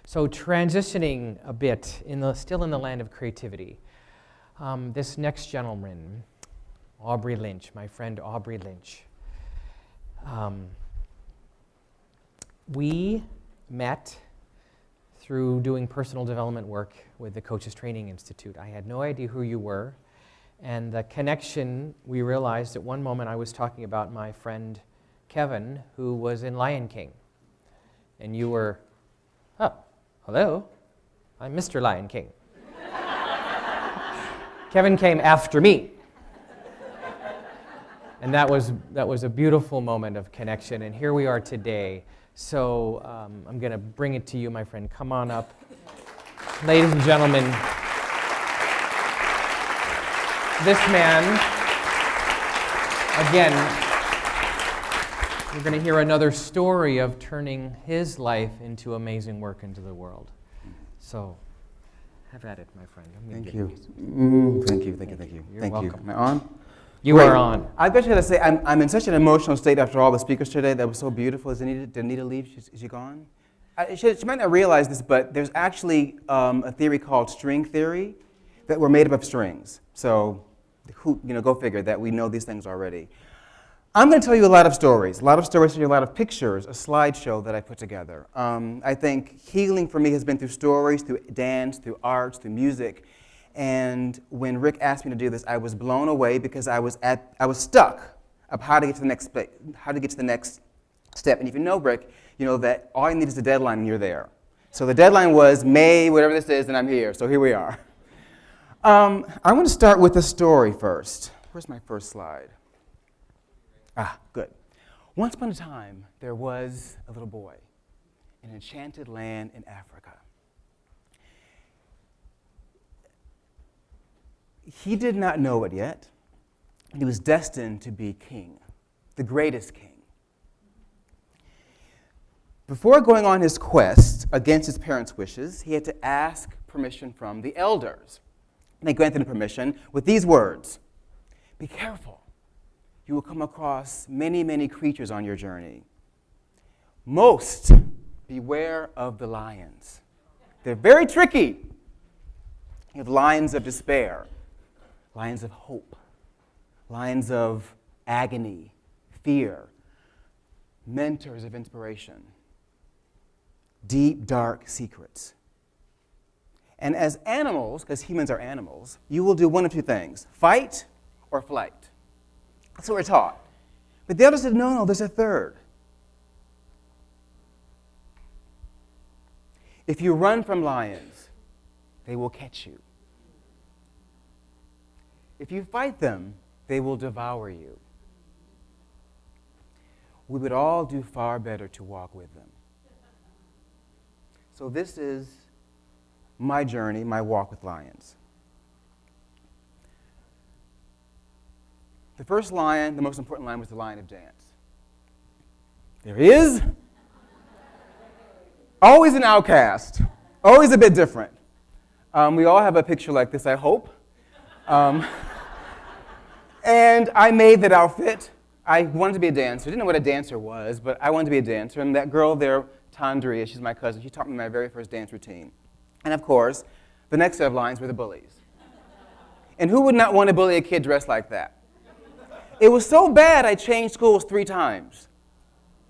So transitioning a bit, still in the land of creativity, this next gentleman, Aubrey Lynch, my friend Aubrey Lynch, we met through doing personal development work with the Coaches Training Institute. I had no idea who you were, and the connection, we realized at one moment I was talking about my friend Kevin, who was in Lion King, and you were, oh, hello, I'm Mr. Lion King. Kevin came after me. And that was a beautiful moment of connection, and here we are today. So I'm going to bring it to you, my friend. Come on up. Ladies and gentlemen, this man, again, we're going to hear another story of turning his life into amazing work into the world. So have at it, my friend. Thank you. Thank you. You're welcome. Am I on? You are on. I've got to say, I'm in such an emotional state after all the speakers today. That was so beautiful. Did Anita leave? Is she gone? She might not realize this, but there's actually a theory called string theory that we're made up of strings. So, go figure that we know these things already. I'm going to tell you a lot of stories, a lot of pictures, a slideshow that I put together. I think healing for me has been through stories, through dance, through arts, through music. And when Rick asked me to do this, I was blown away because I was stuck of how to get to the next step. And if you know Rick, you know that all you need is a deadline and you're there. So the deadline was May, whatever this is, and I'm here. So here we are. I'm going to start with a story first. Where's my first slide? Good. Once upon a time, there was a little boy in an enchanted land in Africa. He did not know it yet. He was destined to be king, the greatest king. Before going on his quest against his parents' wishes, he had to ask permission from the elders. And they granted him permission with these words: "Be careful. You will come across many, many creatures on your journey. Most beware of the lions. They're very tricky. You have lions of despair, lions of hope, lions of agony, fear, mentors of inspiration, deep, dark secrets. And as animals, because humans are animals, you will do one of two things: fight or flight." That's what we're taught. But the others said, no, there's a third. If you run from lions, they will catch you. If you fight them, they will devour you. We would all do far better to walk with them. So this is my journey, my walk with lions. The first lion, the most important lion, was the lion of dance. There he is. Always an outcast, always a bit different. We all have a picture like this, I hope. And I made that outfit. I wanted to be a dancer. I didn't know what a dancer was, but I wanted to be a dancer. And that girl there, Tandria, she's my cousin, she taught me my very first dance routine. And of course, the next set of lions were the bullies. And who would not want to bully a kid dressed like that? It was so bad, I changed schools 3 times.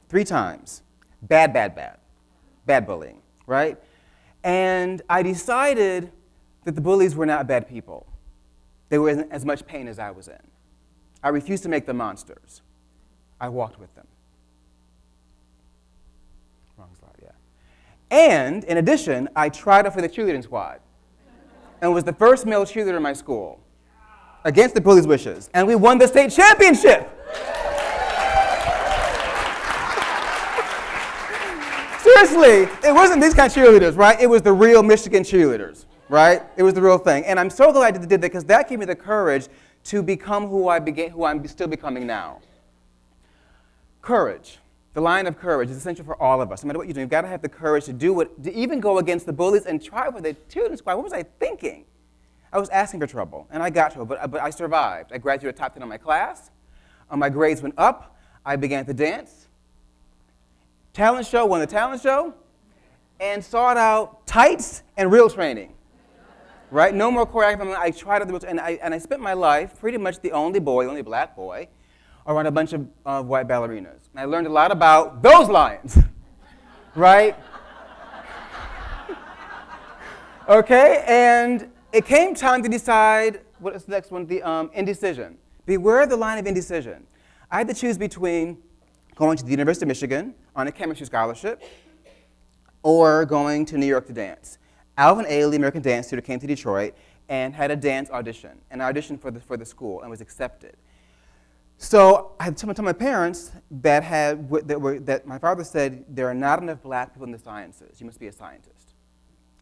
3 times. Bad bullying, right? And I decided that the bullies were not bad people. They were in as much pain as I was in. I refused to make them monsters. I walked with them. Wrong slide, yeah. And in addition, I tried out for the cheerleading squad and was the first male cheerleader in my school against the bullies' wishes. And we won the state championship. Seriously, it wasn't these kind of cheerleaders, right? It was the real Michigan cheerleaders, right? It was the real thing. And I'm so glad I did that because that gave me the courage to become who I'm still becoming now. Courage, the line of courage, is essential for all of us. No matter what you do, you've got to have the courage to even go against the bullies and try for the cheerleading squad. What was I thinking? I was asking for trouble, and I got to it, but I survived. I graduated top 10 in my class. My grades went up. I began to dance. Talent show, won the talent show. and sought out tights and real training. Right? No more choreography. I tried to, and I spent my life pretty much the only boy, the only black boy, around a bunch of white ballerinas. And I learned a lot about those lions, right? Okay, and it came time to decide, what is the next one? The indecision. Beware the line of indecision. I had to choose between going to the University of Michigan on a chemistry scholarship or going to New York to dance. Alvin Ailey, American dance tutor, came to Detroit and had a dance audition, an audition for the school, and was accepted. So I had to tell my parents that my father said, there are not enough black people in the sciences. You must be a scientist.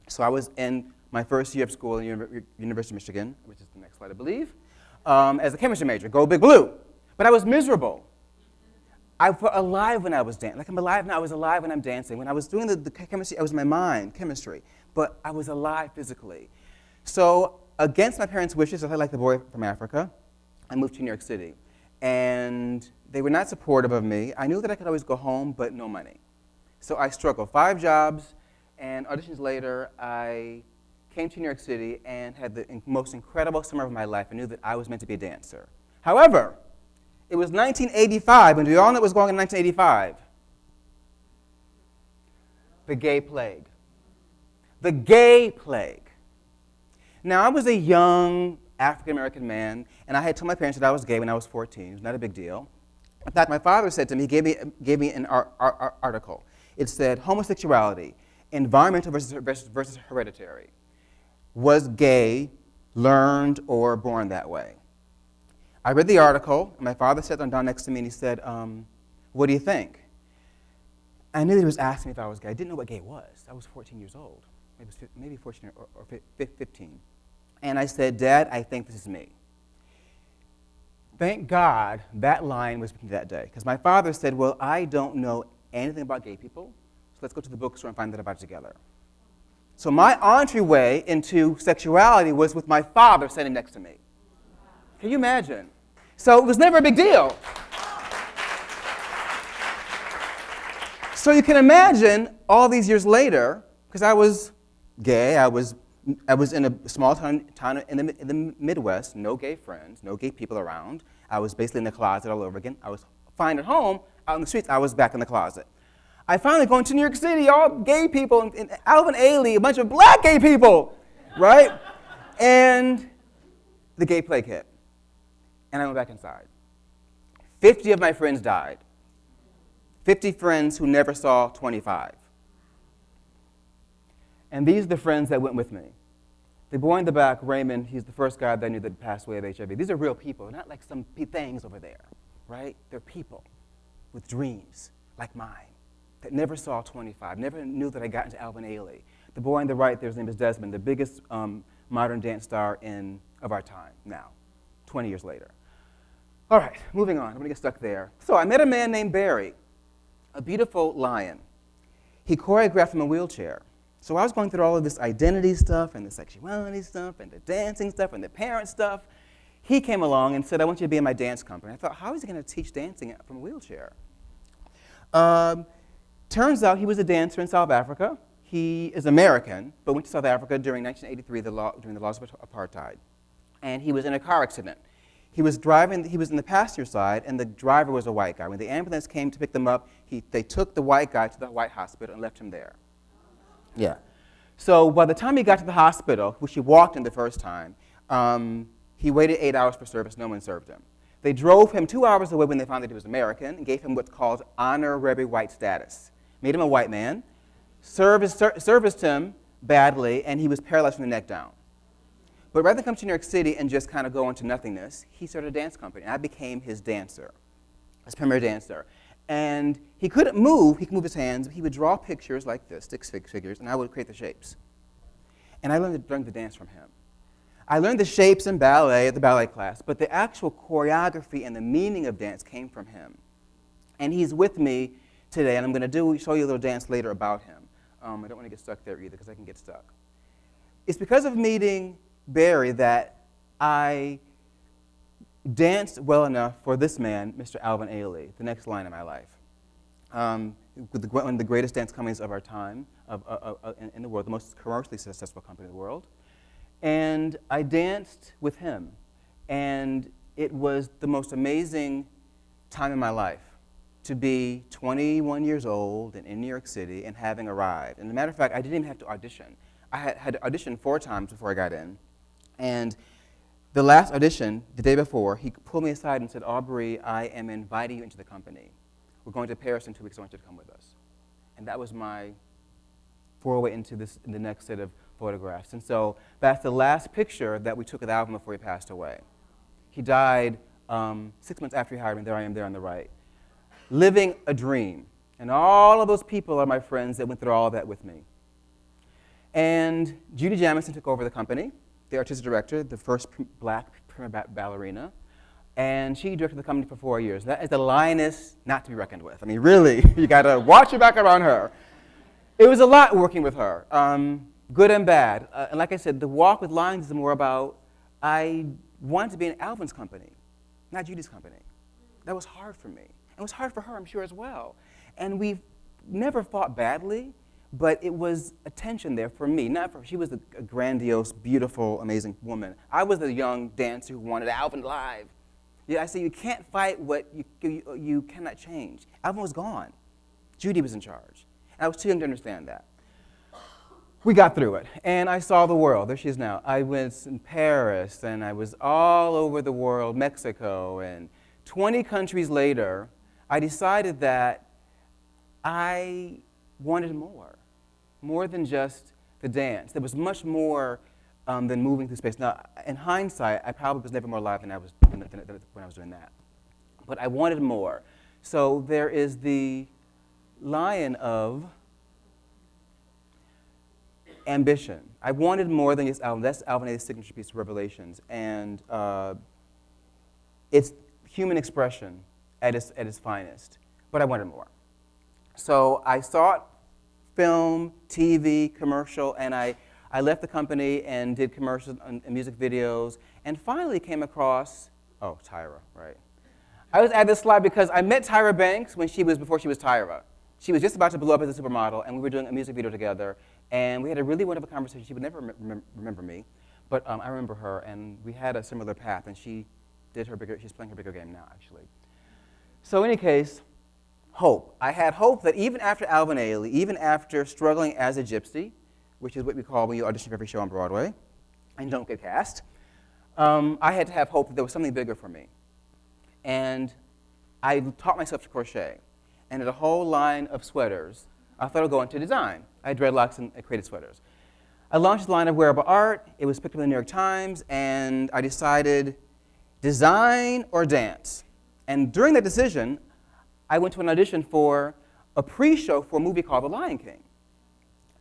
So I was in my first year of school at University of Michigan, which is the next slide, I believe, as a chemistry major, go big blue. But I was miserable. I felt alive when I was dancing. Like I'm alive now, I was alive when I'm dancing. When I was doing the chemistry, I was in my mind, chemistry. But I was alive physically. So against my parents' wishes, I like the boy from Africa, I moved to New York City. And they were not supportive of me. I knew that I could always go home, but no money. So I struggled. 5 jobs, and auditions later, I came to New York City and had the most incredible summer of my life. I knew that I was meant to be a dancer. However, it was 1985, and we all know what was going on in 1985. The gay plague. The gay plague. Now, I was a young African-American man, and I had told my parents that I was gay when I was 14. It was not a big deal. In fact, my father said to me, he gave me an article. It said, homosexuality, environmental versus hereditary. Was gay learned or born that way? I read the article, and my father sat down next to me, and he said, what do you think? I knew he was asking me if I was gay. I didn't know what gay was. I was 14 years old, maybe 14 or 15. And I said, Dad, I think this is me. Thank God that line was written that day, because my father said, well, I don't know anything about gay people, so let's go to the bookstore and find that about it together. So my entryway into sexuality was with my father sitting next to me. Can you imagine? So it was never a big deal. So you can imagine all these years later, because I was gay, I was in a small town in the Midwest, no gay friends, no gay people around. I was basically in the closet all over again. I was fine at home, out in the streets, I was back in the closet. I finally go into New York City, all gay people, and Alvin Ailey, a bunch of black gay people, right? And the gay plague hit. And I went back inside. 50 of my friends died. 50 friends who never saw 25. And these are the friends that went with me. The boy in the back, Raymond, he's the first guy that I knew that passed away of HIV. These are real people, not like some things over there, right? They're people with dreams like mine that never saw 25, never knew that I got into Alvin Ailey. The boy on the right there, his name is Desmond, the biggest modern dance star of our time now, 20 years later. All right, moving on. I'm going to get stuck there. So I met a man named Barry, a beautiful lion. He choreographed from a wheelchair. So I was going through all of this identity stuff and the sexuality stuff and the dancing stuff and the parent stuff. He came along and said, I want you to be in my dance company. I thought, how is he going to teach dancing from a wheelchair? Turns out he was a dancer in South Africa. He is American, but went to South Africa during 1983, during the laws of apartheid. And he was in a car accident. He was in the passenger side, and the driver was a white guy. When the ambulance came to pick them up, they took the white guy to the white hospital and left him there. Yeah. So by the time he got to the hospital, which he walked in the first time, he waited 8 hours for service. No one served him. They drove him 2 hours away when they found that he was American and gave him what's called honorary white status. Made him a white man, serviced him badly, and he was paralyzed from the neck down. But rather than come to New York City and just kind of go into nothingness, he started a dance company, and I became his dancer, his premier dancer. And he couldn't move. He could move his hands. He would draw pictures like this, stick figures, and I would create the shapes. And I learned the dance from him. I learned the shapes in ballet at the ballet class, but the actual choreography and the meaning of dance came from him. And he's with me today, and I'm going to show you a little dance later about him. I don't want to get stuck there either, because I can get stuck. It's because of meeting Barry that I danced well enough for this man, Mr. Alvin Ailey, the next line in my life. with one of the greatest dance companies of our time, in the world, the most commercially successful company in the world. And I danced with him. And it was the most amazing time in my life to be 21 years old and in New York City and having arrived. And as a matter of fact, I didn't even have to audition. I had auditioned 4 times before I got in. And the last audition, the day before, he pulled me aside and said, Aubrey, I am inviting you into the company. We're going to Paris in 2 weeks. I want you to come with us. And that was my foray into the next set of photographs. And so that's the last picture that we took with Alvin before he passed away. He died 6 months after he hired me. There I am there on the right. Living a dream. And all of those people are my friends that went through all of that with me. And Judy Jamison took over the company, the artistic director, the first black prima ballerina. And she directed the company for 4 years. That is the lioness not to be reckoned with. I mean, really, you got to watch your back around her. It was a lot working with her, good and bad. And like I said, the walk with lions is more about I wanted to be in Alvin's company, not Judy's company. That was hard for me. It was hard for her, I'm sure, as well. And we never fought badly, but it was a tension there for me. Not for, she was a grandiose, beautiful, amazing woman. I was the young dancer who wanted Alvin live. Yeah, I say you can't fight what you cannot change. Alvin was gone. Judy was in charge. And I was too young to understand that. We got through it, and I saw the world. There she is now. I was in Paris, and I was all over the world, Mexico, and 20 countries later, I decided that I wanted more than just the dance. There was much more than moving through space. Now, in hindsight, I probably was never more alive than when I was doing that. But I wanted more. So there is the lion of ambition. I wanted more than just Alvin. That's Alvin Ailey's signature piece, Revelations. And it's human expression at its finest. But I wanted more. So I sought film, TV, commercial, and I left the company and did commercials and music videos, and finally came across, Tyra, right. I was at this slide because I met Tyra Banks before she was Tyra. She was just about to blow up as a supermodel, and we were doing a music video together, and we had a really wonderful conversation. She would never remember me, but I remember her, and we had a similar path, and she's playing her bigger game now, actually. So in any case, hope. I had hope that even after Alvin Ailey, even after struggling as a gypsy, which is what we call when you audition for every show on Broadway and don't get cast, I had to have hope that there was something bigger for me. And I taught myself to crochet. And had a whole line of sweaters. I thought I'd go into design. I had dreadlocks and I created sweaters. I launched a line of wearable art. It was picked up in the New York Times, and I decided design or dance. And during that decision, I went to an audition for a pre-show for a movie called The Lion King.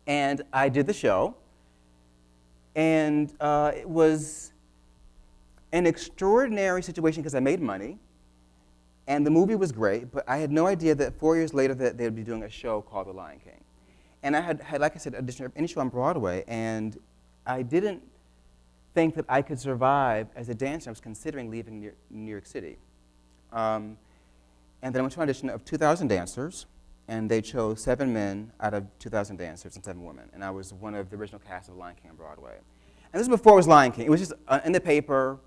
And I did the show, and it was an extraordinary situation because I made money, and the movie was great, but I had no idea that 4 years later that they would be doing a show called The Lion King. And I had like I said, auditioned for any show on Broadway, and I didn't think that I could survive as a dancer. I was considering leaving New York City. And then I went to an audition of 2,000 dancers, and they chose 7 men out of 2,000 dancers and 7 women. And I was one of the original cast of Lion King on Broadway. And this was before it was Lion King. It was just in the paper,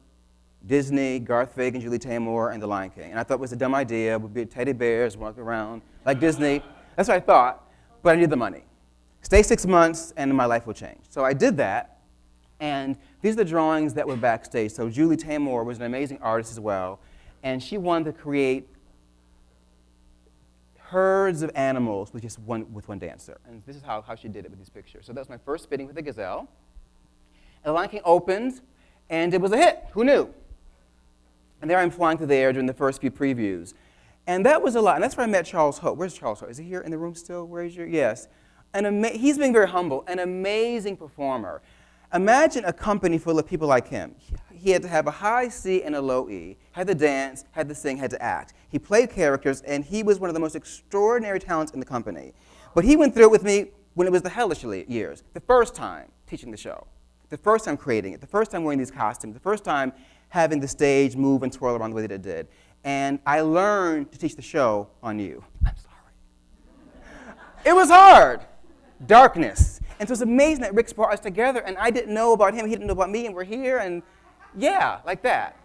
Disney, Garth Fagan, Julie Taymor, and the Lion King. And I thought it was a dumb idea. We'd be teddy bears walking around like Disney. That's what I thought, but I needed the money. Stay 6 months, and my life will change. So I did that, and these are the drawings that were backstage. So Julie Taymor was an amazing artist as well, and she wanted to create herds of animals with just one dancer. And this is how she did it with these pictures. So that was my first fitting with the gazelle. And the Lion King opened, and it was a hit. Who knew? And there I'm flying through the air during the first few previews. And that was a lot. And that's where I met Charles Hope. Where's Charles Hope? Is he here in the room still? Where is he? Yes. He's being very humble, an amazing performer. Imagine a company full of people like him. He had to have a high C and a low E, had to dance, had to sing, had to act. He played characters, and he was one of the most extraordinary talents in the company. But he went through it with me when it was the hellish years, the first time teaching the show, the first time creating it, the first time wearing these costumes, the first time having the stage move and twirl around the way that it did. And I learned to teach the show on you. I'm sorry. It was hard. Darkness. And so it's amazing that Rick's brought us together, and I didn't know about him, he didn't know about me, and we're here, and yeah, like that.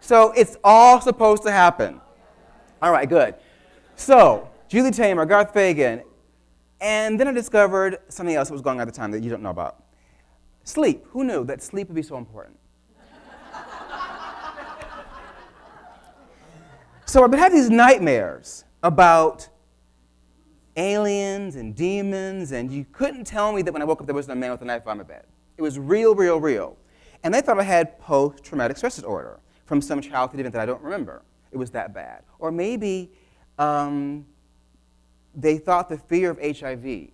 So it's all supposed to happen. All right, good. So, Julie Taymor, Garth Fagan, and then I discovered something else that was going on at the time that you don't know about. Sleep. Who knew that sleep would be so important? So I've been having these nightmares about aliens and demons, and you couldn't tell me that when I woke up there wasn't a man with a knife on my bed. It was real, real, real. And they thought I had post-traumatic stress disorder from some childhood event that I don't remember. It was that bad. Or maybe they thought the fear of HIV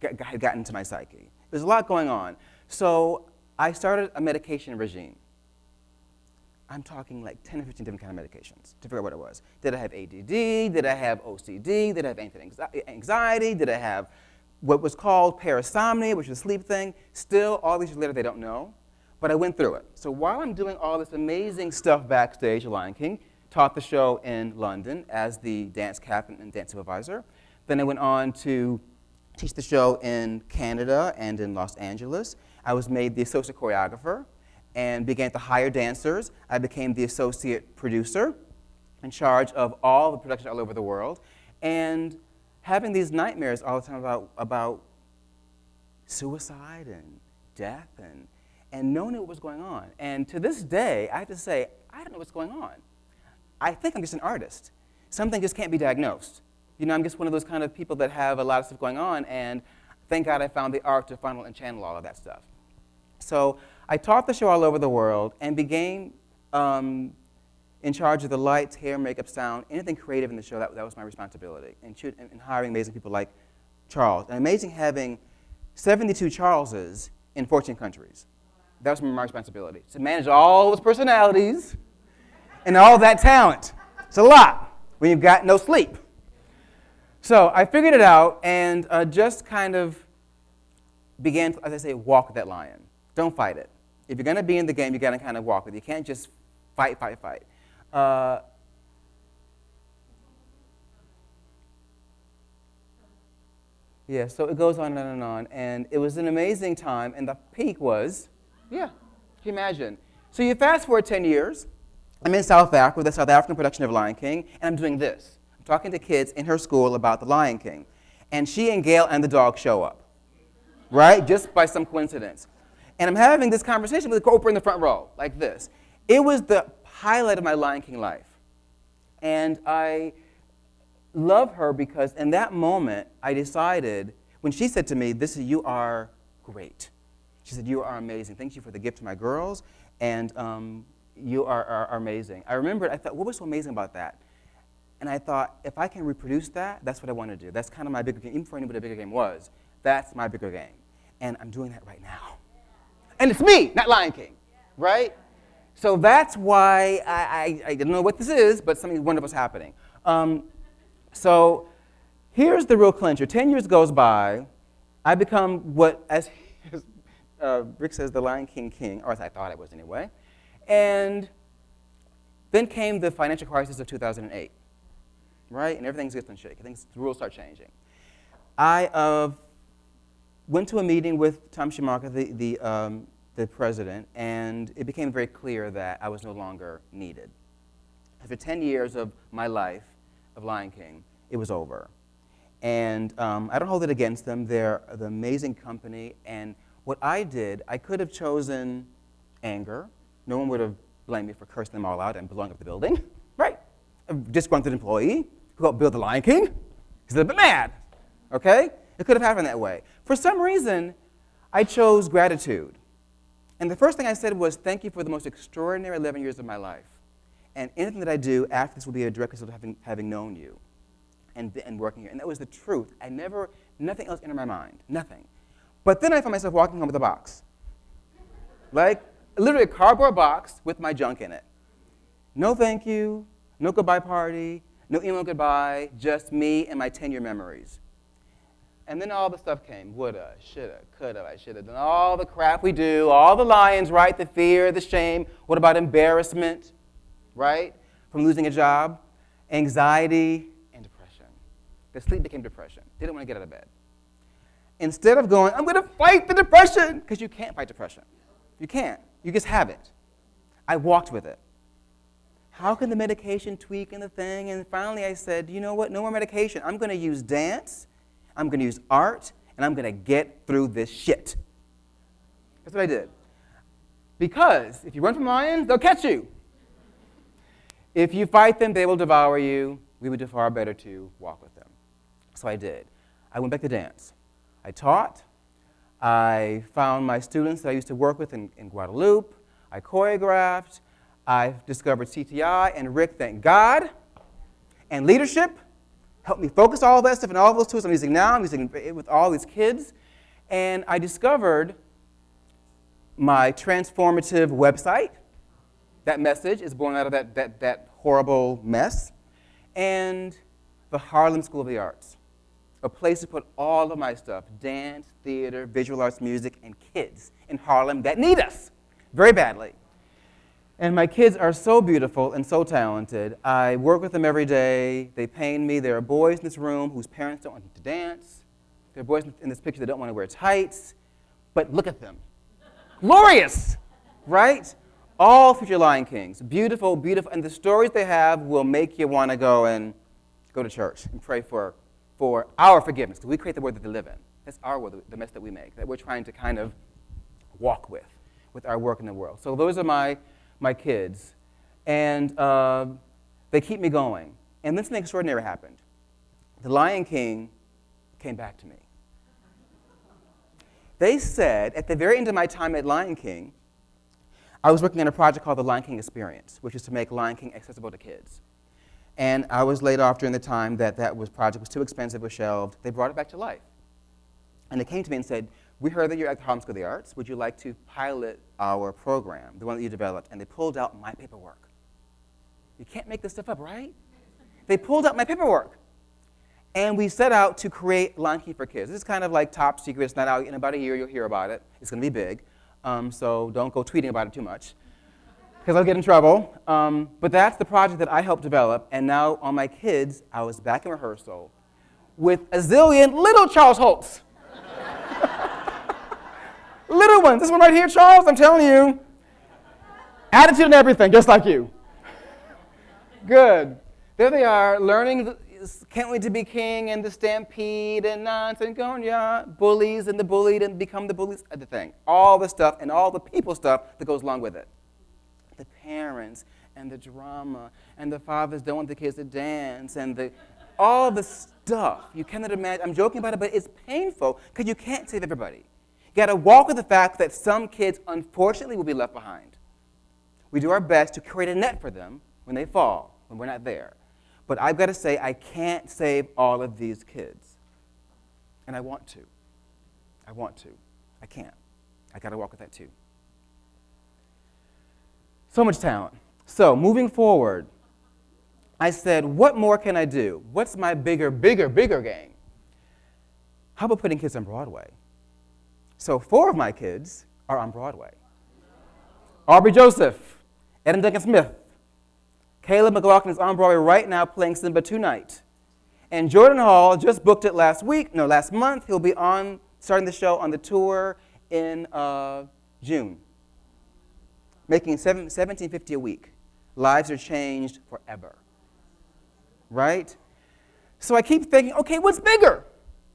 had gotten into my psyche. There's a lot going on. So I started a medication regime. I'm talking like 10 or 15 different kind of medications to figure out what it was. Did I have ADD? Did I have OCD? Did I have anxiety? Did I have what was called parasomnia, which is a sleep thing? Still, all these years later, they don't know. But I went through it. So while I'm doing all this amazing stuff backstage at Lion King, taught the show in London as the dance captain and dance supervisor. Then I went on to teach the show in Canada and in Los Angeles. I was made the associate choreographer and began to hire dancers. I became the associate producer in charge of all the productions all over the world. And having these nightmares all the time about suicide and death and knowing what was going on. And to this day, I have to say, I don't know what's going on. I think I'm just an artist. Something just can't be diagnosed. You know, I'm just one of those kind of people that have a lot of stuff going on, and thank God I found the art to funnel and channel all of that stuff. So I taught the show all over the world and became in charge of the lights, hair, makeup, sound, anything creative in the show. That was my responsibility, and hiring amazing people like Charles. And amazing having 72 Charleses in 14 countries. That was my responsibility, to manage all those personalities and all that talent. It's a lot when you've got no sleep. So I figured it out and just kind of began to, as I say, walk that lion. Don't fight it. If you're going to be in the game, you got to kind of walk with it. You can't just fight. Yeah, so it goes on and on and on. And it was an amazing time. And the peak was, can you imagine? So you fast forward 10 years. I'm in South Africa with the South African production of Lion King, and I'm doing this. I'm talking to kids in her school about the Lion King. And she and Gail and the dog show up, right? Just by some coincidence. And I'm having this conversation with Oprah in the front row, like this. It was the highlight of my Lion King life. And I love her because in that moment, I decided, when she said to me, you are great. She said, you are amazing. Thank you for the gift to my girls, and you are amazing. I remembered, I thought, what was so amazing about that? And I thought, if I can reproduce that, that's what I want to do. That's kind of my bigger game. Even before I knew what a bigger game was, that's my bigger game. And I'm doing that right now. And it's me, not Lion King, right? So that's why I didn't know what this is, but something wonderful is happening. So here's the real clincher. 10 years goes by. I become what, as Rick says, the Lion King, or as I thought I was anyway. And then came the financial crisis of 2008, right? And everything gets unshaken. The rules start changing. I went to a meeting with Tom Schumacher, the president, and it became very clear that I was no longer needed. After 10 years of my life of Lion King, it was over. And I don't hold it against them. They're an amazing company. And what I did, I could have chosen anger. No one would have blamed me for cursing them all out and blowing up the building, right? A disgruntled employee who helped build the Lion King. He's a little bit mad, okay? It could have happened that way. For some reason, I chose gratitude. And the first thing I said was, thank you for the most extraordinary 11 years of my life. And anything that I do after this will be a direct result of having known you and working here. And that was the truth. Nothing else entered my mind, nothing. But then I found myself walking home with a box. Like, literally a cardboard box with my junk in it. No thank you, no goodbye party, no email goodbye, just me and my 10-year memories. And then all the stuff came. Woulda, shoulda, coulda, I shoulda done all the crap we do, all the lions, right? The fear, the shame. What about embarrassment, right? From losing a job, anxiety, and depression. The sleep became depression. Didn't want to get out of bed. Instead of going, I'm going to fight the depression, because you can't fight depression. You can't. You just have it. I walked with it. How can the medication tweak and the thing? And finally I said, you know what? No more medication. I'm going to use dance. I'm going to use art. And I'm going to get through this shit. That's what I did. Because if you run from lions, they'll catch you. If you fight them, they will devour you. We would do far better to walk with them. So I did. I went back to dance. I taught. I found my students that I used to work with in Guadeloupe. I choreographed. I discovered CTI and Rick, thank God. And leadership helped me focus all of that stuff and all of those tools I'm using now. I'm using it with all these kids. And I discovered my transformative website. That message is born out of that horrible mess. And the Harlem School of the Arts, a place to put all of my stuff, dance, theater, visual arts, music, and kids in Harlem that need us very badly. And my kids are so beautiful and so talented. I work with them every day. They pain me. There are boys in this room whose parents don't want them to dance. There are boys in this picture that don't want to wear tights. But look at them. Glorious, right? All future Lion Kings. Beautiful, beautiful. And the stories they have will make you want to go to church and pray for our forgiveness, because we create the world that they live in. That's our world, the mess that we make, that we're trying to kind of walk with our work in the world. So those are my kids, and they keep me going. And then something extraordinary happened. The Lion King came back to me. They said, at the very end of my time at Lion King, I was working on a project called the Lion King Experience, which is to make Lion King accessible to kids. And I was laid off during the time that project was too expensive, was shelved. They brought it back to life. And they came to me and said, we heard that you're at the Harlem School of the Arts. Would you like to pilot our program, the one that you developed? And they pulled out my paperwork. You can't make this stuff up, right? They pulled out my paperwork. And we set out to create Lion King for Kids. This is kind of like top secret. It's not out. In about a year, you'll hear about it. It's going to be big. So don't go tweeting about it too much, because I'll get in trouble. But that's the project that I helped develop. And now on my kids, I was back in rehearsal with a zillion little Charles Holtz. Little ones. This one right here, Charles, I'm telling you. Attitude and everything, just like you. Good. There they are, learning Can't Wait to Be King and the Stampede and nonsense, going, yeah, bullies and the bullied and become the bullies, the thing. All the stuff and all the people stuff that goes along with it. The parents and the drama and the fathers don't want the kids to dance and all the stuff. You cannot imagine. I'm joking about it, but it's painful because you can't save everybody. You got to walk with the fact that some kids, unfortunately, will be left behind. We do our best to create a net for them when they fall, when we're not there. But I've got to say, I can't save all of these kids. And I want to. I want to. I can't. I got to walk with that too. So much talent. So moving forward, I said, what more can I do? What's my bigger game? How about putting kids on Broadway? So 4 of my kids are on Broadway. Aubrey Joseph, Adam Duncan Smith, Caleb McLaughlin is on Broadway right now playing Simba tonight. And Jordan Hall just booked it last month. He'll be starting the show on the tour in June, making $17.50 a week. Lives are changed forever, right? So I keep thinking, okay, what's bigger?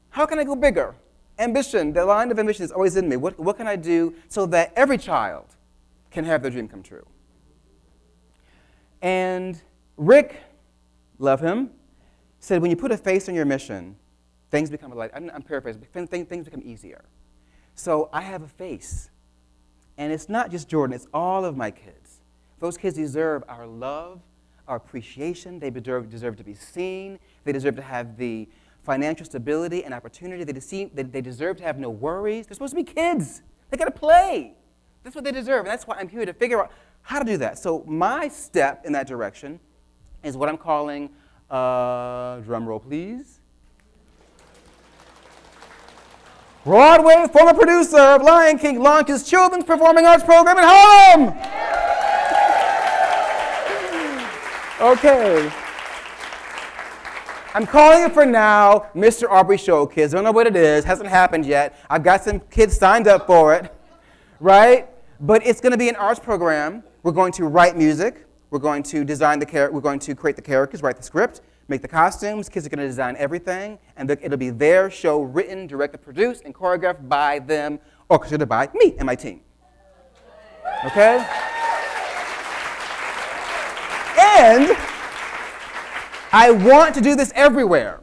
How can I go bigger? Ambition, the line of ambition is always in me. What can I do so that every child can have their dream come true? And Rick, love him, said when you put a face on your mission, things become light. I'm paraphrasing, but things become easier. So I have a face. And it's not just Jordan, it's all of my kids. Those kids deserve our love, our appreciation. They deserve to be seen. They deserve to have the financial stability and opportunity. They deserve to have no worries. They're supposed to be kids. They got to play. That's what they deserve. And that's why I'm here to figure out how to do that. So my step in that direction is what I'm calling, drum roll please, Broadway former producer of Lion King launches children's performing arts program in Harlem. Okay. I'm calling it for now Mr. Aubrey Show, kids. Don't know what it is. Hasn't happened yet. I've got some kids signed up for it, right? But it's going to be an arts program. We're going to write music. We're going to we're going to create the characters, write the script, make the costumes. Kids are going to design everything, and it'll be their show, written, directed, produced, and choreographed by them, orchestrated by me and my team. Okay? And I want to do this everywhere.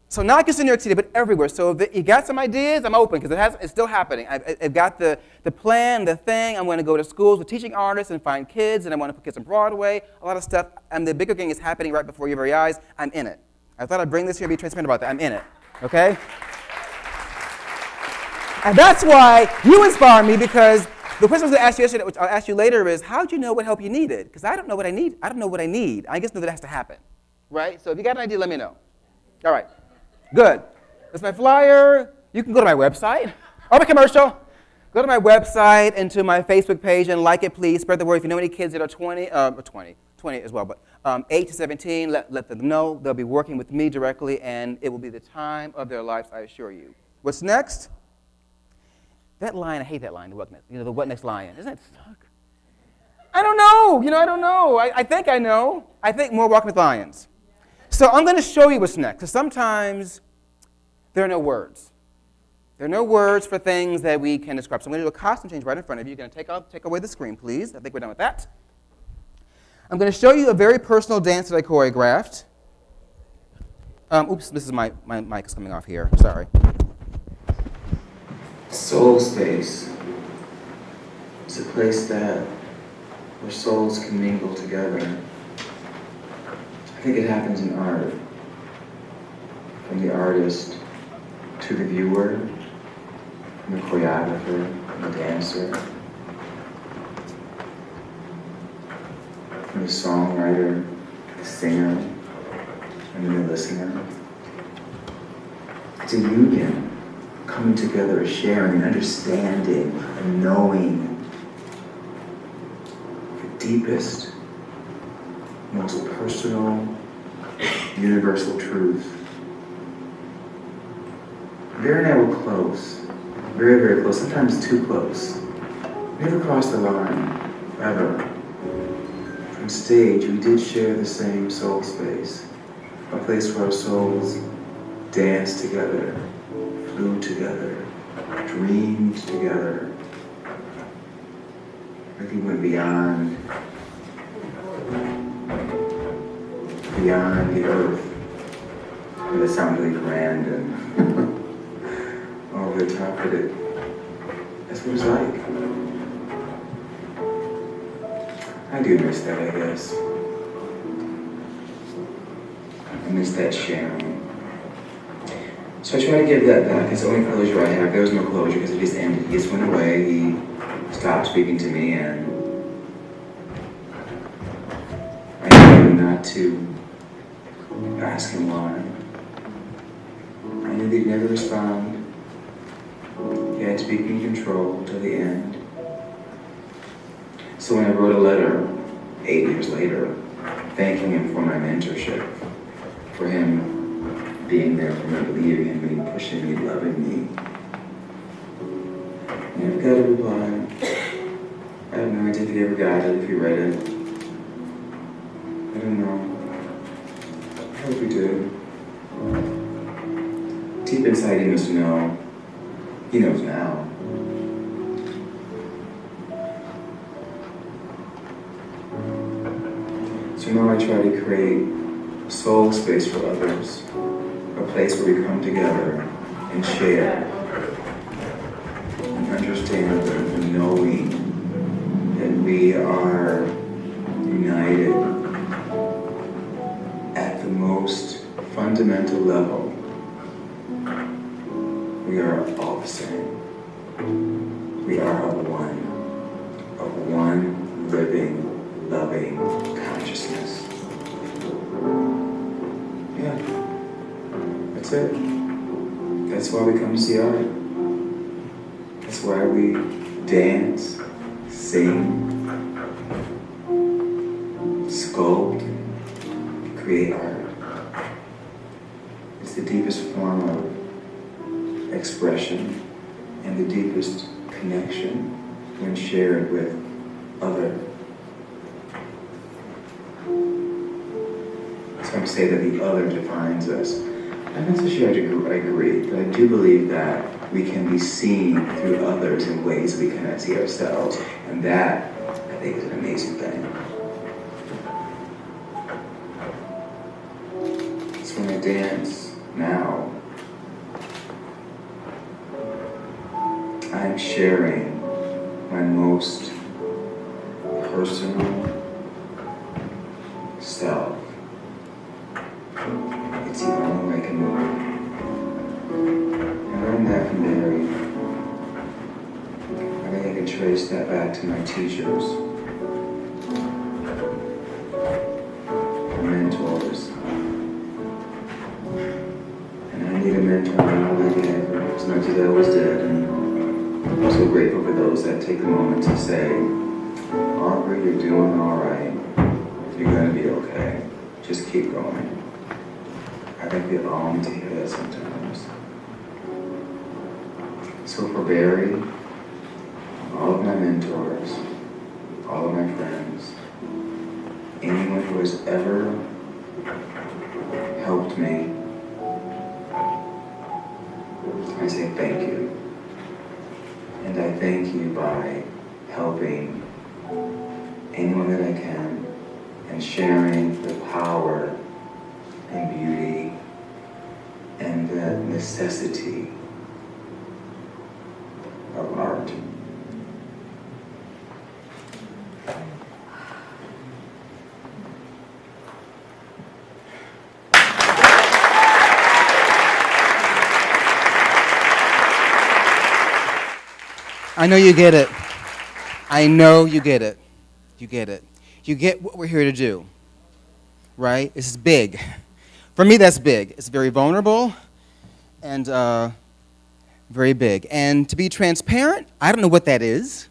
So not just in New York City, but everywhere. So if you got some ideas, I'm open, because it's still happening. I've got the plan, the thing. I'm going to go to schools with teaching artists and find kids, and I want to put kids on Broadway, a lot of stuff. And the bigger thing is happening right before your very eyes. I'm in it. I thought I'd bring this here and be transparent about that. I'm in it, okay? And that's why you inspire me, because the question I was going to ask you yesterday, which I'll ask you later, is how do you know what help you needed? Because I don't know what I need. I don't know what I need. I just know that it has to happen. Right? So if you got an idea, let me know. All right. Good. That's my flyer. You can go to my website. Or my commercial. Go to my website and to my Facebook page and like it, please. Spread the word. If you know any kids that are 20 as well, but 8 to 17, let them know. They'll be working with me directly, and it will be the time of their lives, I assure you. What's next? That line, I hate that line, the what next, the what next lion. Isn't that suck? I don't know. I don't know. I think I know. I think more Walking with Lions. So I'm going to show you what's next, because sometimes there are no words. There are no words for things that we can describe. So I'm going to do a costume change right in front of you. You're going to take away the screen, please. I think we're done with that. I'm going to show you a very personal dance that I choreographed. Oops, this is my mic is coming off here. Sorry. Soul space. It's a place where souls can mingle together. I think it happens in art, from the artist to the viewer, from the choreographer, from the dancer, from the songwriter, the singer, and then the listener. It's a union, coming together, sharing, understanding, and knowing the deepest, most personal, universal truth. Vera and I were close, very, very close, sometimes too close. We never crossed the line, ever. From stage, we did share the same soul space, a place where our souls danced together, flew together, dreamed together. Like we went beyond the earth. And it sounded really grand and over the top of it. That's what it's like. I do miss that, I guess. I miss that sharing. So I try to give that back. It's the only closure I have. There was no closure because it just ended. He just went away. He stopped speaking to me, and I knew not to ask him why. I knew that he'd never respond. He had to be in control till the end. So when I wrote a letter 8 years later, thanking him for my mentorship, for him being there for me, believing in me, pushing me, loving me, and I've got a reply. I have no idea if he ever got it, if he read it. I don't know. I hope he did. Deep inside he must know. He knows now. So now I try to create a soul space for others, a place where we come together and share, and understand and knowing that we are united at the most fundamental level. We are all the same. We are of one living, loving consciousness. Yeah, that's it. That's why we come to see art. That's why we dance, sing, sculpt, create art. deepest form of expression and the deepest connection when shared with other. Some say that the other defines us. I'm not so sure I agree, but I do believe that we can be seen through others in ways we cannot see ourselves, and that, I think, is an amazing thing. So when I dance now, I'm sharing my most personal self. It's the only way I can move. I learned that from Barry. I think I can trace that back to my teachers, my mentors. And I need a mentor now like ever, as much as I always did. And I'm so grateful for those that take the moment to say, Aubrey, you're doing all right. You're going to be okay. Just keep going. I think we all need to hear that sometimes. So for Barry, all of my mentors, all of my friends, anyone who has ever helped me, I say thank you. And I thank you by helping anyone that I can and sharing the power and beauty and the necessity of art. I know you get it. I know you get it. You get it. You get what we're here to do, right? This is big. For me, that's big. It's very vulnerable and very big. And to be transparent, I don't know what that is.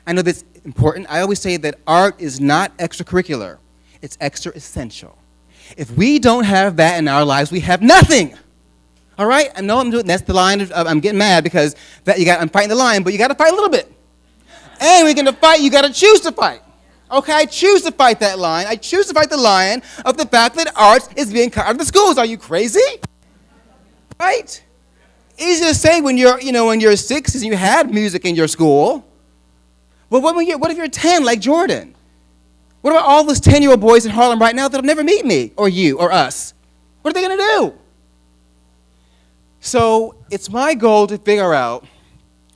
I know that's important. I always say that art is not extracurricular. It's extra essential. If we don't have that in our lives, we have nothing. All right? I know I'm doing, that's the line of, I'm getting mad because I'm fighting the line, but you got to fight a little bit. And we're going to fight, you got to choose to fight. Okay, I choose to fight that line. I choose to fight the line of the fact that art is being cut out of the schools. Are you crazy? Right? Easy to say when you're 6 and you had music in your school. Well, what if you're 10 like Jordan? What about all those 10-year-old boys in Harlem right now that'll never meet me or you or us? What are they going to do? So it's my goal to figure out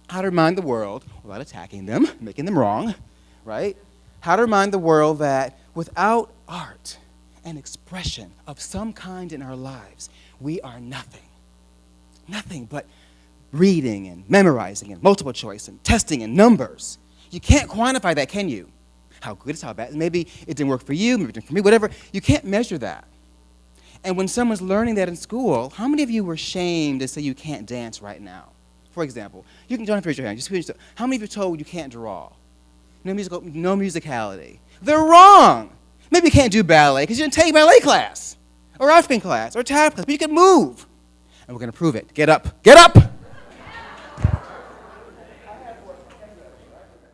how to remind the world, without attacking them, making them wrong, right? How to remind the world that without art and expression of some kind in our lives, we are nothing. Nothing but reading and memorizing and multiple choice and testing and numbers. You can't quantify that, can you? How good is how bad? Maybe it didn't work for you, maybe it didn't for me, whatever. You can't measure that. And when someone's learning that in school, how many of you were shamed to say you can't dance right now? For example, you can don't have to raise your hand. Just how many of you are told you can't draw? No musicality. They're wrong. Maybe you can't do ballet because you didn't take ballet class or African class or tap class, but you can move. And we're going to prove it. Get up. Get up!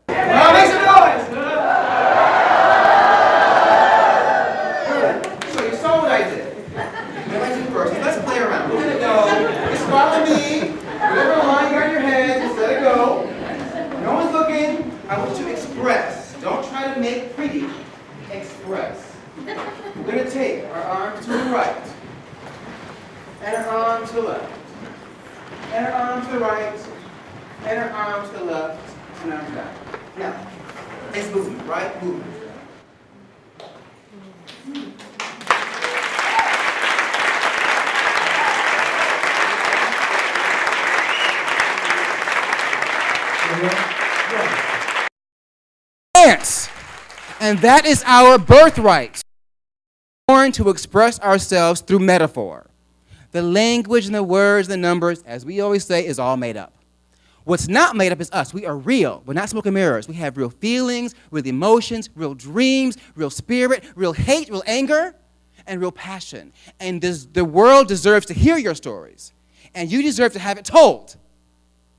Well, make some noise! Good. So you saw what I did. What I do first is let's play around. We're going to go. Just follow me. Whatever line you got in your head, just let it go. No one's looking. I want you to express. Don't try to make pretty. Express. We're going to take our arms to the right. And our arm to the left. And our arm to the right. And our arm to the left. And arm back. Now, it's movement, right? Movement. Dance. And that is our birthright. Born to express ourselves through metaphor. The language and the words and the numbers, as we always say, is all made up. What's not made up is us. We are real. We're not smoke and mirrors. We have real feelings, real emotions, real dreams, real spirit, real hate, real anger. and real passion. And the world deserves to hear your stories. And you deserve to have it told.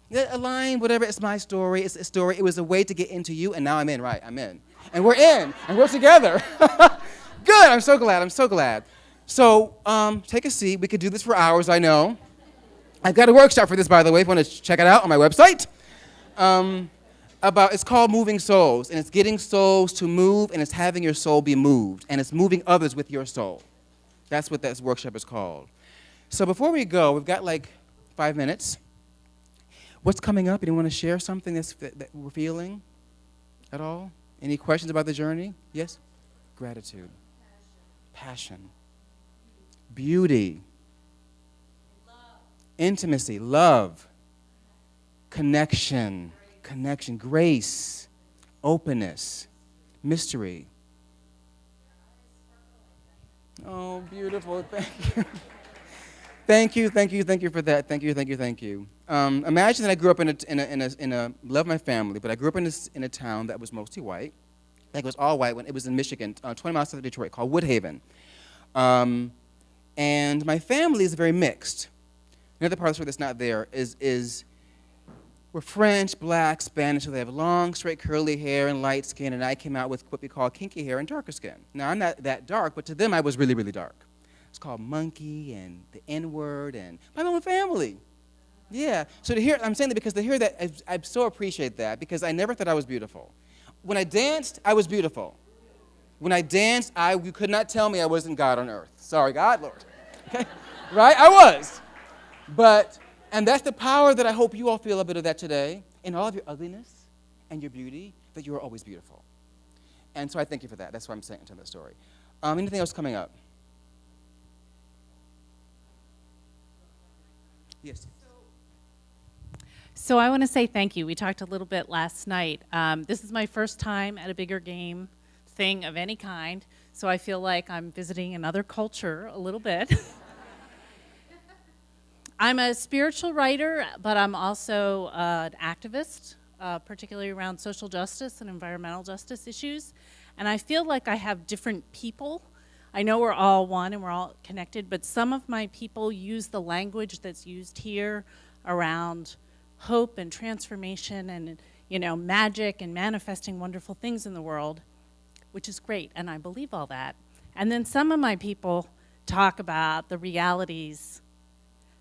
A line, whatever, it's my story, it's a story. It was a way to get into you, and now I'm in, right, I'm in. And we're in, and we're together. Good, I'm so glad. So take a seat. We could do this for hours, I know. I've got a workshop for this, by the way, if you want to check it out on my website. It's called Moving Souls, and it's getting souls to move, and it's having your soul be moved, and it's moving others with your soul. That's what that workshop is called. So before we go, we've got like 5 minutes. What's coming up? Anyone want to share something that we're feeling at all? Any questions about the journey? Yes? Gratitude. Passion. Beauty. Love. Intimacy. Love. Connection. Grace. Openness. Mystery. Oh, beautiful. Thank you. Thank you for that. Thank you. Imagine that I grew up love my family, but I grew up in a town that was mostly white. Like it was all white when it was in Michigan, 20 miles south of Detroit, called Woodhaven. And my family is very mixed. Another part of the story that's not there is we're French, black, Spanish, so they have long, straight, curly hair and light skin, and I came out with what we call kinky hair and darker skin. Now, I'm not that dark, but to them, I was really, really dark. It's called monkey and the N-word and my own family. Yeah. So to hear, I'm saying that because to hear that, I so appreciate that because I never thought I was beautiful. When I danced, I was beautiful. When I danced, you could not tell me I wasn't God on earth. Sorry, God, Lord. Okay? Right? I was. And that's the power that I hope you all feel a bit of that today. In all of your ugliness and your beauty, that you are always beautiful. And so I thank you for that. That's why I'm saying to that story. Anything else coming up? Yes. So I want to say thank you. We talked a little bit last night. This is my first time at a bigger game thing of any kind, so I feel like I'm visiting another culture a little bit. I'm a spiritual writer, but I'm also an activist, particularly around social justice and environmental justice issues. And I feel like I have different people. I know we're all one and we're all connected, but some of my people use the language that's used here around hope and transformation and, magic and manifesting wonderful things in the world, which is great, and I believe all that. And then some of my people talk about the realities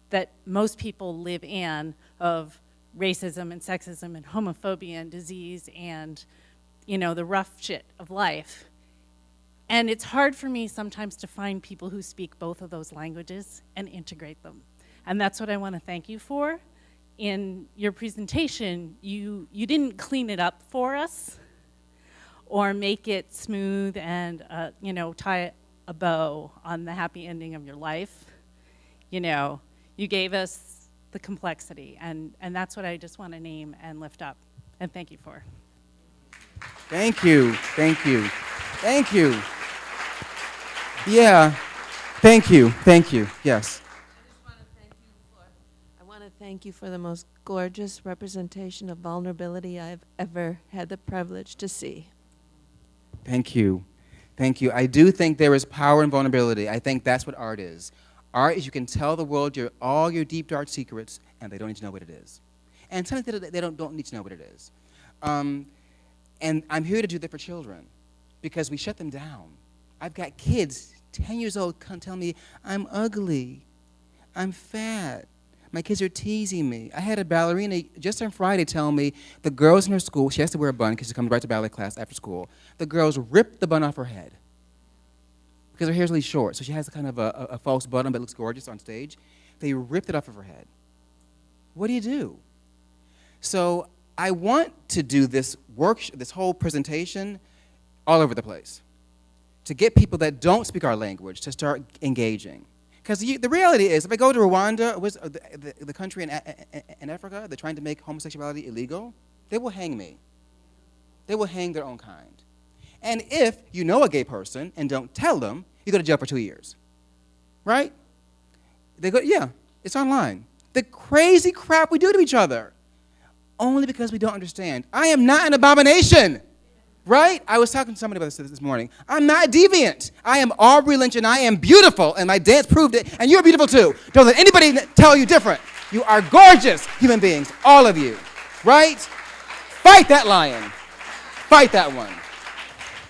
that most people live in of racism and sexism and homophobia and disease and, the rough shit of life. And it's hard for me sometimes to find people who speak both of those languages and integrate them. And that's what I want to thank you for. In your presentation, you didn't clean it up for us or make it smooth and, tie a bow on the happy ending of your life. You gave us the complexity, and that's what I just want to name and lift up. And thank you for. Thank you. Yeah, thank you, yes. I want to thank you for the most gorgeous representation of vulnerability I've ever had the privilege to see. Thank you. I do think there is power in vulnerability. I think that's what art is. Art is you can tell the world all your deep, dark secrets, and they don't need to know what it is. And sometimes they don't need to know what it is. And I'm here to do that for children because we shut them down. I've got kids, 10 years old, come tell me, I'm ugly, I'm fat. My kids are teasing me. I had a ballerina just on Friday tell me the girls in her school, she has to wear a bun because she comes right to ballet class after school, the girls ripped the bun off her head because her hair's really short, so she has kind of a false bun but looks gorgeous on stage. They ripped it off of her head. What do you do? So I want to do this this whole presentation all over the place to get people that don't speak our language to start engaging. Because the reality is, if I go to Rwanda, the country in Africa, they're trying to make homosexuality illegal, they will hang me. They will hang their own kind. And if you know a gay person and don't tell them, you go to jail for 2 years. Right? They go, yeah, it's online. The crazy crap we do to each other. Only because we don't understand. I am not an abomination. Right? I was talking to somebody about this morning. I'm not deviant. I am Aubrey Lynch, and I am beautiful, and my dance proved it, and you're beautiful too. Don't let anybody tell you different. You are gorgeous human beings, all of you. Right? Fight that lion. Fight that one.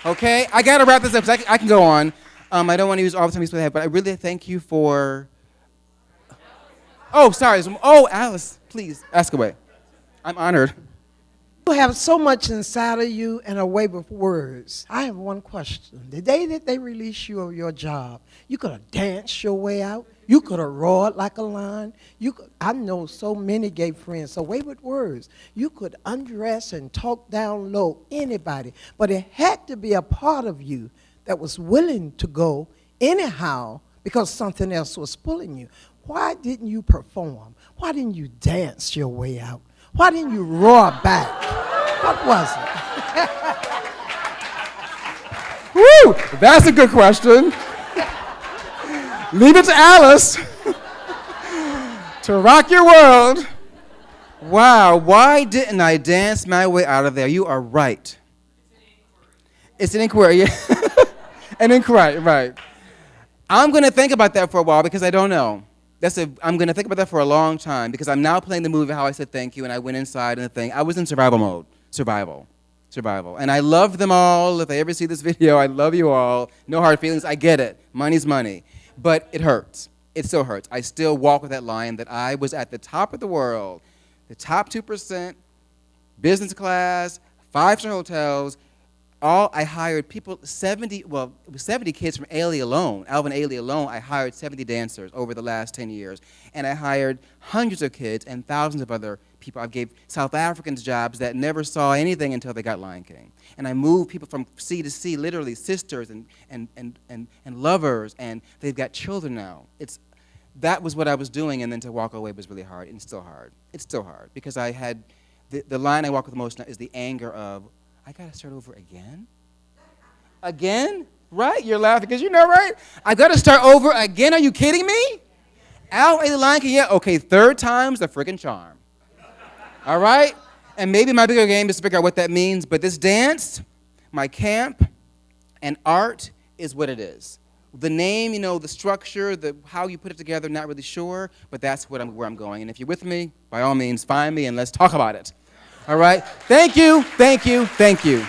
Okay? I got to wrap this up because I can go on. I don't want to use all the time we have, but I really thank you for... Oh, sorry. Oh, Alice, please, ask away. I'm honored. You have so much inside of you and a way with words. I have one question. The day that they release you of your job, you could have danced your way out. You could have roared like a lion. I know so many gay friends, a way with words. You could undress and talk down low, anybody. But it had to be a part of you that was willing to go anyhow because something else was pulling you. Why didn't you perform? Why didn't you dance your way out? Why didn't you roar back? What was it? Woo! That's a good question. Leave it to Alice to rock your world. Wow, why didn't I dance my way out of there? You are right. It's an inquiry. An inquiry, right. I'm going to think about that for a while because I don't know. I'm going to think about that for a long time because I'm now playing the movie How I Said Thank You, and I went inside and the thing. I was in survival mode. Survival. And I love them all. If they ever see this video, I love you all. No hard feelings. I get it. Money's money. But it hurts. It still hurts. I still walk with that line that I was at the top of the world, the top 2%, business class, 5-star hotels. I hired people, 70 kids from Ailey alone, Alvin Ailey alone. I hired 70 dancers over the last 10 years. And I hired hundreds of kids and thousands of other people. I gave South Africans jobs that never saw anything until they got Lion King. And I moved people from sea to sea, literally sisters and lovers, and they've got children now. That was what I was doing, and then to walk away was really hard, and it's still hard. It's still hard, because I had, the line I walk with the most now is the anger of, I got to start over again? Again? Right? You're laughing because you know, right? I got to start over again? Are you kidding me? Al ate the Lion King, yeah. Okay, third time's the friggin' charm. All right? And maybe my bigger game is to figure out what that means, but this dance, my camp, and art is what it is. The name, the structure, how you put it together, not really sure, but that's where I'm going. And if you're with me, by all means, find me and let's talk about it. All right? Thank you, thank you, thank you.